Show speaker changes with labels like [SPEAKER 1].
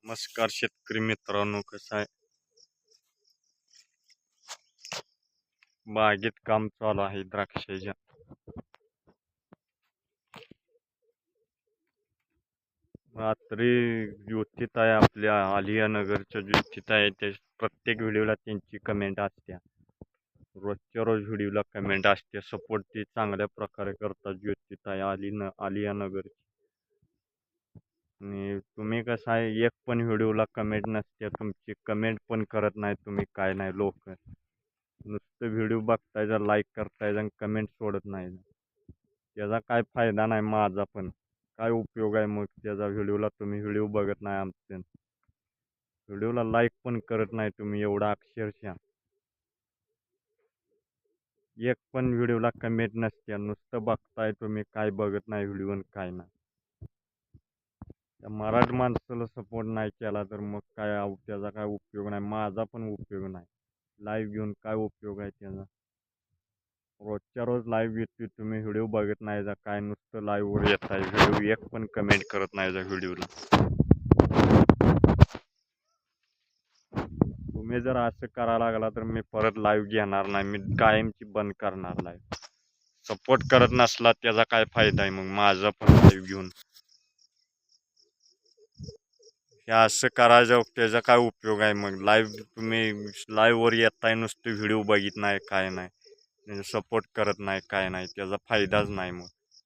[SPEAKER 1] नमस्कार शेतकरी मित्रांनो, कसं आहे? बागेत काम चालू आहे द्राक्षाच्या. रात्री ज्योतिताई आपल्या आलियानगरच्या ज्योतिताई ते प्रत्येक व्हिडिओला त्यांची कमेंट असते. रोजच्या रोज व्हिडिओला कमेंट असते. सपोर्ट ते चांगल्या प्रकारे करतात ज्योतिताई आलियानगर. आणि तुम्ही कसं आहे, एक पण व्हिडिओला कमेंट नसते तुमची, कमेंट पण करत नाही तुम्ही, काय नाही. लोक नुसतं व्हिडिओ बघतायचा, लाईक करतायचा आणि कमेंट सोडत नाही. त्याचा काय फायदा नाही, माझा पण काय उपयोग आहे मग त्याचा? व्हिडिओला तुम्ही व्हिडिओ बघत नाही आमचे, व्हिडिओला लाईक पण करत नाही तुम्ही, एवढा अक्षरशः एक पण व्हिडिओला कमेंट नसते, नुसतं बघताय तुम्ही, काय बघत नाही व्हिडिओ काय नाही. त्या मराठी माणसाला सपोर्ट नाही केला तर मग काय त्याचा काय उपयोग नाही, माझा पण उपयोग नाही. लाईव्ह घेऊन काय उपयोग आहे त्याचा? रोजच्या रोज लाईव्ह येते, तुम्ही व्हिडिओ बघत नाही जा, काय नुसतं लाईव्हवर येत आहे व्हिडिओ, एक पण कमेंट करत नाही जा व्हिडिओला. तुम्ही जर असं करायला लागला तर मी परत लाईव्ह घेणार नाही, मी कायमची बंद करणार लाईव्ह. सपोर्ट करत नसला त्याचा काय फायदा आहे मग माझा पण लाईव्ह घेऊन? हे असं करायचं त्याचा काय उपयोग आहे मग? लाईव्ह तुम्ही लाईव्हवर येताय, नुसतं व्हिडिओ बघित नाही, काय नाही, सपोर्ट करत नाही, काय नाही, त्याचा फायदाच नाही मग.